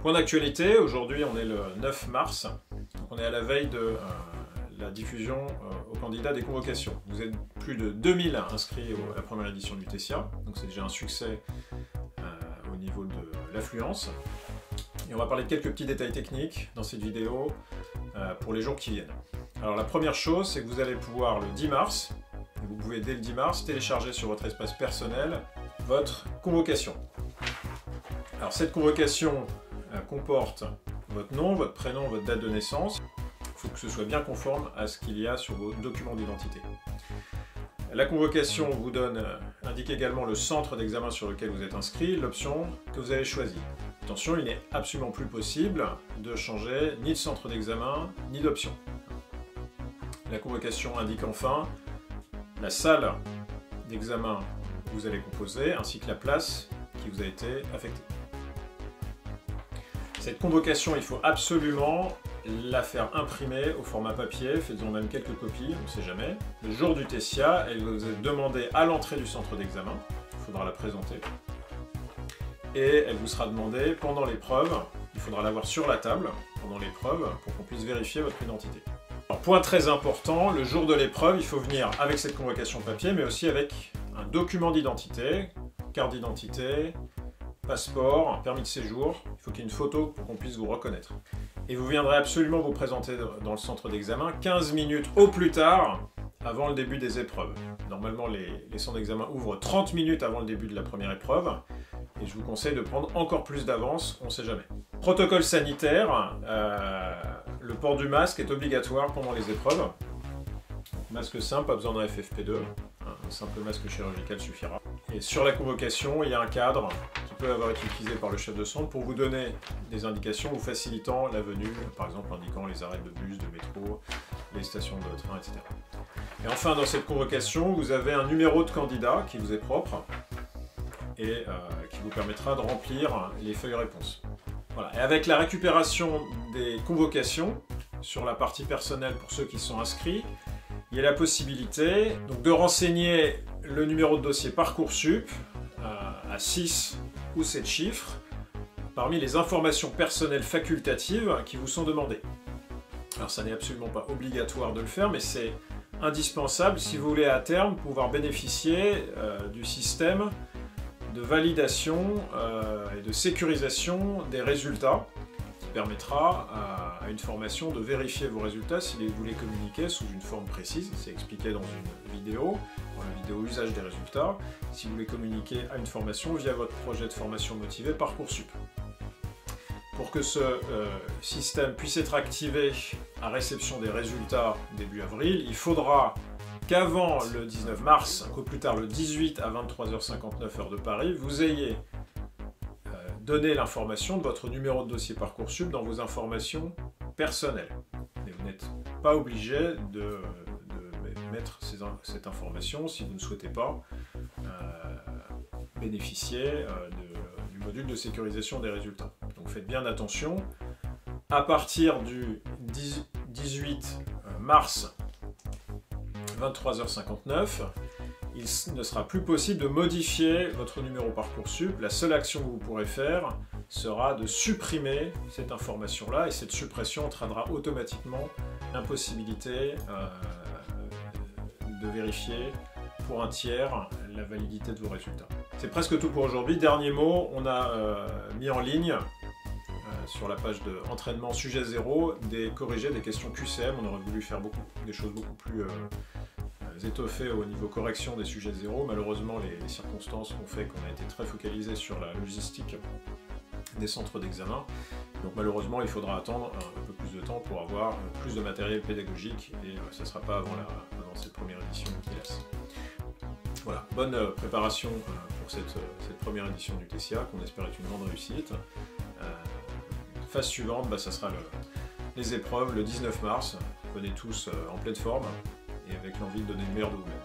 Point d'actualité, aujourd'hui on est le 9 mars, donc on est à la veille de la diffusion aux candidats des convocations. Vous êtes plus de 2000 inscrits à la première édition du TESIA, donc c'est déjà un succès au niveau de l'affluence. Et on va parler de quelques petits détails techniques dans cette vidéo pour les jours qui viennent. Alors la première chose, c'est que vous allez pouvoir le 10 mars, et vous pouvez dès le 10 mars télécharger sur votre espace personnel votre convocation. Alors cette convocation comporte votre nom, votre prénom, votre date de naissance. Il faut que ce soit bien conforme à ce qu'il y a sur vos documents d'identité. La convocation vous indique également le centre d'examen sur lequel vous êtes inscrit, l'option que vous avez choisie. Attention, il n'est absolument plus possible de changer ni de centre d'examen, ni d'option. La convocation indique enfin la salle d'examen que vous allez composer, ainsi que la place qui vous a été affectée. Cette convocation, il faut absolument la faire imprimer au format papier, faites-en même quelques copies, on ne sait jamais. Le jour du TESIA, elle vous est demandée à l'entrée du centre d'examen, il faudra la présenter. Et elle vous sera demandée pendant l'épreuve, il faudra l'avoir sur la table pendant l'épreuve pour qu'on puisse vérifier votre identité. Alors, point très important, le jour de l'épreuve, il faut venir avec cette convocation papier, mais aussi avec un document d'identité, carte d'identité, passeport, permis de séjour, il faut qu'il y ait une photo pour qu'on puisse vous reconnaître. Et vous viendrez absolument vous présenter dans le centre d'examen 15 minutes au plus tard avant le début des épreuves. Normalement, les centres d'examen ouvrent 30 minutes avant le début de la première épreuve, et je vous conseille de prendre encore plus d'avance, on ne sait jamais. Protocole sanitaire, le port du masque est obligatoire pendant les épreuves. Masque simple, pas besoin d'un FFP2, un simple masque chirurgical suffira. Et sur la convocation, il y a un cadre qui peut avoir été utilisé par le chef de centre pour vous donner des indications vous facilitant la venue, par exemple indiquant les arrêts de bus, de métro, les stations de train, etc. Et enfin, dans cette convocation, vous avez un numéro de candidat qui vous est propre et qui vous permettra de remplir les feuilles réponses. Voilà. Et avec la récupération des convocations sur la partie personnelle pour ceux qui sont inscrits, il y a la possibilité donc, de renseigner le numéro de dossier Parcoursup à 6 ou 7 chiffres parmi les informations personnelles facultatives qui vous sont demandées. Alors ça n'est absolument pas obligatoire de le faire, mais c'est indispensable si vous voulez à terme pouvoir bénéficier du système de validation et de sécurisation des résultats qui permettra à une formation de vérifier vos résultats si vous les communiquez sous une forme précise, c'est expliqué dans une vidéo, dans la vidéo usage des résultats, si vous les communiquez à une formation via votre projet de formation motivé Parcoursup. Pour que ce système puisse être activé à réception des résultats début avril, il faudra qu'avant le 19 mars, qu'au plus tard le 18 à 23h59 heure de Paris, vous ayez donné l'information de votre numéro de dossier Parcoursup dans vos informations personnelles. Mais vous n'êtes pas obligé de mettre cette information si vous ne souhaitez pas bénéficier du module de sécurisation des résultats. Donc faites bien attention. À partir du 18 mars 23h59, il ne sera plus possible de modifier votre numéro Parcoursup. La seule action que vous pourrez faire sera de supprimer cette information-là, et cette suppression entraînera automatiquement l'impossibilité de vérifier pour un tiers la validité de vos résultats. C'est presque tout pour aujourd'hui. Dernier mot, on a mis en ligne sur la page de entraînement sujet 0 des questions QCM. On aurait voulu faire des choses beaucoup plus étoffées au niveau correction des sujets 0. Malheureusement, les circonstances ont fait qu'on a été très focalisé sur la logistique des centres d'examen. Donc malheureusement, il faudra attendre un peu plus de temps pour avoir plus de matériel pédagogique, et ce ne sera pas avant cette première édition du TELAS. Voilà, bonne préparation pour cette première édition du TESIA, qu'on espère être une grande réussite. Phase suivante, ça sera les épreuves le 19 mars. Venez tous en pleine forme et avec l'envie de donner le meilleur de vous-même.